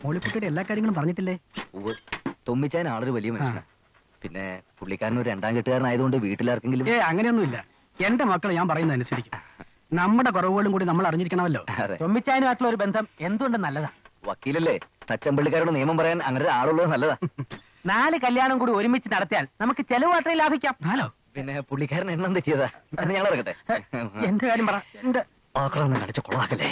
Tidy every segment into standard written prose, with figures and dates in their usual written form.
മോളിക്കുട്ടിയുടെ എല്ലാ കാര്യങ്ങളും പറഞ്ഞിട്ടില്ലേ? തൊമ്മിച്ചാൻ ആളൊരു വലിയ മനുഷ്യനാണ്. പിന്നെ പുള്ളിക്കാരൻ ഒരു രണ്ടാം കെട്ടുകാരനായതുകൊണ്ട് വീട്ടിലാർക്കെങ്കിലും അങ്ങനെയൊന്നുമില്ല. എന്റെ മക്കളെ ഞാൻ പറയുന്നത് അനുസരിക്കും. നമ്മുടെ കുറവുകളും കൂടി നമ്മൾ അറിഞ്ഞിരിക്കണമല്ലോ. തൊമ്മിച്ചാനുമായിട്ടുള്ള ഒരു ബന്ധം എന്തുകൊണ്ട് നല്ലതാ. വക്കീലല്ലേ, തച്ചമ്പള്ളിക്കാരോട് നിയമം പറയാൻ അങ്ങനെ ആളുള്ളത് നല്ലതാ. 4 കല്യാണം കൂടി ഒരുമിച്ച് നടത്തിയാൽ നമുക്ക് ചെലവാട്ടേ ലാഭിക്കാം. പിന്നെ പുള്ളിക്കാരൻ എണ്ണം തെറ്റിയതാ. ഞങ്ങൾ ഇറക്കട്ടെ. എന്റെ കാര്യം പറ. എന്റെ ആക്രമണം കാണിച്ച കൊളാക്കല്ലേ.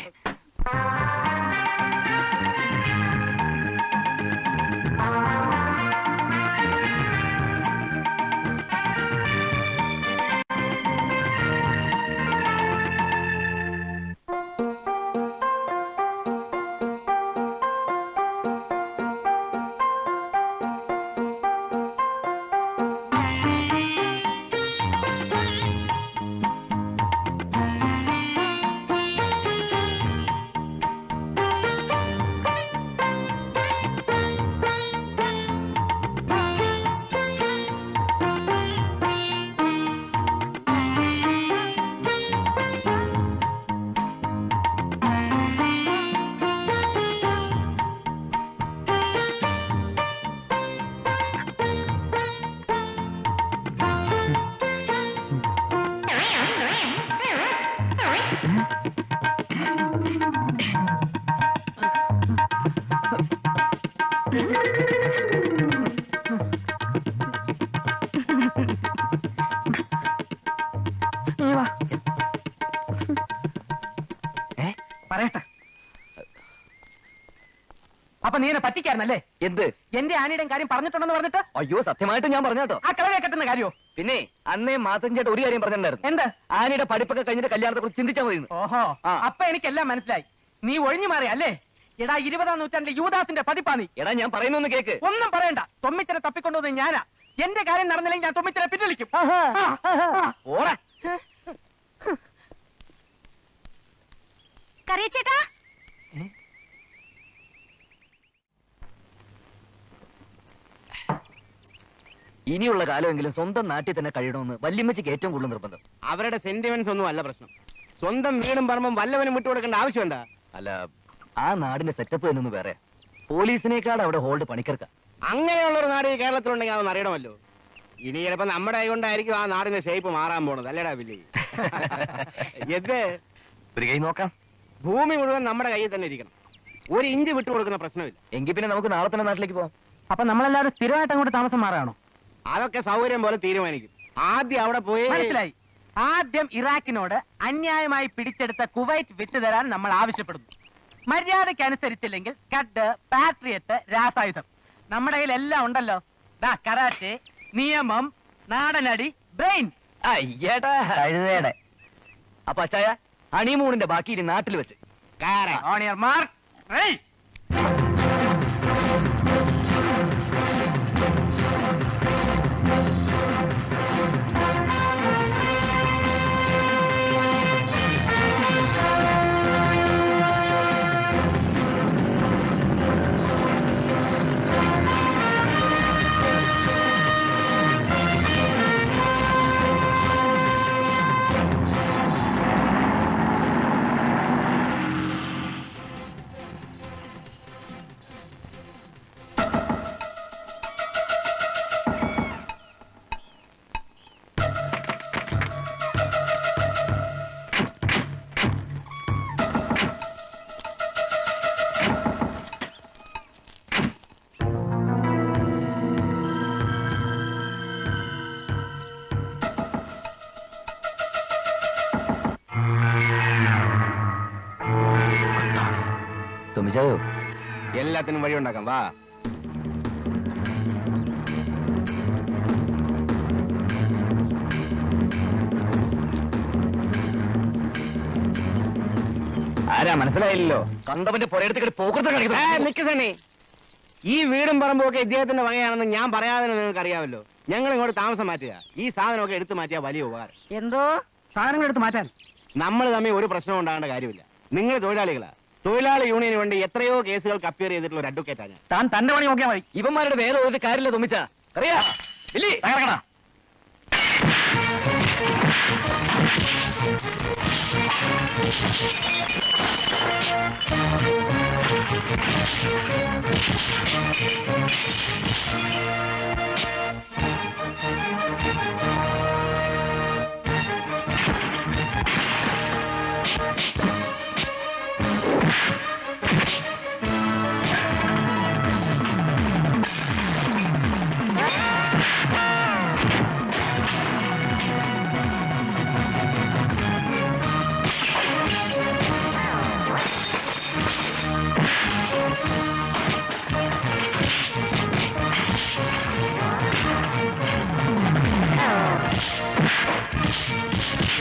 പറയട്ടെ. അപ്പൊ നീ എന്നെ പറ്റിക്കാരനല്ലേ? എന്ത്? എന്റെ ആനയുടെ കാര്യം പറഞ്ഞിട്ടുണ്ടെന്ന് പറഞ്ഞിട്ട്? അയ്യോ, സത്യമായിട്ട് ഞാൻ പറഞ്ഞോ. ആ കളവെ കെട്ടുന്ന കാര്യോ? പിന്നെ അന്നേ മാത്തൻ ചേട്ടൻ ഒരു കാര്യം പറഞ്ഞിട്ടുണ്ടായിരുന്നു. എന്ത്? ആനയുടെ പഠിപ്പൊക്കെ കഴിഞ്ഞിട്ട് കല്യാണത്തെ കുറിച്ച് ചിന്തിച്ചാൽ മതി. ഓഹോ, അപ്പൊ എനിക്കെല്ലാം മനസ്സിലായി. നീ ഒഴിഞ്ഞു മാറി അല്ലേ? എടാ, 20-ാം നൂറ്റാണ്ടിലെ യുവദാസിന്റെ പതിപ്പാ നീ. എടാ, ഞാൻ പറയുന്നൊന്ന് കേക്ക്. ഒന്നും പറയണ്ട. തൊമ്മിച്ചനെ തപ്പിക്കൊണ്ടുവന്ന് ഞാനാ. എന്റെ കാര്യം നടന്നില്ലെങ്കിൽ ഞാൻ തൊമ്മിച്ചനെ പിൻവലിക്കും. ഓടാ. കറിയച്ചേട്ടാ, ഇനിയുള്ള കാലമെങ്കിലും സ്വന്തം നാട്ടിൽ തന്നെ കഴിയണമെന്ന് വല്യമ്മച്ചിക്ക് ഏറ്റവും കൂടുതൽ നിർബന്ധം. അവരുടെ സെന്റിമെന്റ്സ് ഒന്നും അല്ല പ്രശ്നം. സ്വന്തം വീടും പറമ്പും വല്ലവനും വിട്ടുകൊടുക്കേണ്ട ആവശ്യമുണ്ടാ? അല്ല, ആ നാടിന്റെ സെറ്റപ്പ് തന്നെ ഒന്ന് വേറെ. പോലീസിനേക്കാൾ അവിടെ ഹോൾഡ് പണിക്കർക്ക. അങ്ങനെയുള്ളൊരു നാട് ഈ കേരളത്തിലുണ്ടെങ്കിൽ അതൊന്നും അറിയണമല്ലോ. ഇനി ചിലപ്പോ നമ്മുടെ കൈകൊണ്ടായിരിക്കും ആ നാടിന്റെ ഷേപ്പ് മാറാൻ പോണത്. അല്ലേടാ വില്ലി? എന്ത്? ഒരു കൈ നോക്കാം. ഭൂമി മുഴുവൻ നമ്മുടെ കയ്യിൽ തന്നെ ഇരിക്കണം. 1 ഇഞ്ച് വിട്ടുകൊടുക്കുന്ന പ്രശ്നമില്ല. എങ്കിൽ പിന്നെ നമുക്ക് നാളെ തന്നെ നാട്ടിലേക്ക് പോവാം. അപ്പൊ നമ്മളെല്ലാവരും സ്ഥിരമായിട്ട് അങ്ങോട്ട് താമസം മാറാണോ? അതൊക്കെ സൗകര്യം പോലെ തീരുമാനിക്കും. ആദ്യം അവിടെ പോയി. മനസ്സിലായി. ആദ്യം ഇറാഖിനോട് അന്യായമായി പിടിച്ചെടുത്ത കുവൈറ്റ് വിട്ടുതരാൻ നമ്മൾ ആവശ്യപ്പെടുന്നു. മര്യാദയ്ക്ക് അനുസരിച്ചില്ലെങ്കിൽ കട്ട്, പാട്രിയറ്റ്, രാസായുധം. നമ്മുടെ കയ്യിൽ എല്ലാം ഉണ്ടല്ലോ. കരാട്ടെ, നിയമം, നാടനടി, ബ്രെയിൻ. അയ്യേട്ടാ, കഴുതയുടെ. അപ്പൊ അച്ചായ, ഹണിമൂണിന്റെ ബാക്കി ഇനി നാട്ടിൽ വെച്ച്. On your mark, ready. തുമ്പിച്ചായോ എല്ലാത്തിനും വഴി ഉണ്ടാക്കാം വാ. ആരാ മനസ്സിലായില്ലല്ലോ? കണ്ടവന്റെ പുറയെടുത്ത് പോക്കത്ത് നിക്ക് സണ്ണി, ഈ വീടും പറമ്പും ഒക്കെ ഇദ്ദേഹത്തിന്റെ വകയാണെന്ന് ഞാൻ പറയാതെ നിങ്ങൾക്ക് അറിയാമല്ലോ. ഞങ്ങൾ ഇങ്ങോട്ട് താമസം മാറ്റുക. ഈ സാധനമൊക്കെ എടുത്തു മാറ്റിയ വലിയ ഉപകാരം. എന്തോ സാധനങ്ങൾ എടുത്ത് മാറ്റാൻ? നമ്മൾ തമ്മിൽ ഒരു പ്രശ്നം ഉണ്ടാകേണ്ട കാര്യമില്ല. നിങ്ങൾ തൊഴിലാളികളാ. തൊഴിലാളി യൂണിയന് വേണ്ടി എത്രയോ കേസുകൾക്ക് അപ്പിയർ ചെയ്തിട്ടുള്ള ഒരു അഡ്വക്കേറ്റാണ് ഞാൻ. താൻ തന്റെ പണി നോക്കിയാൽ മതി. ഇവന്മാരുടെ വേറെ ഒരു കാര്യമില്ല തുമ്മിച്ച. അറിയാ ഇല്ലേ?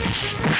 Thank you.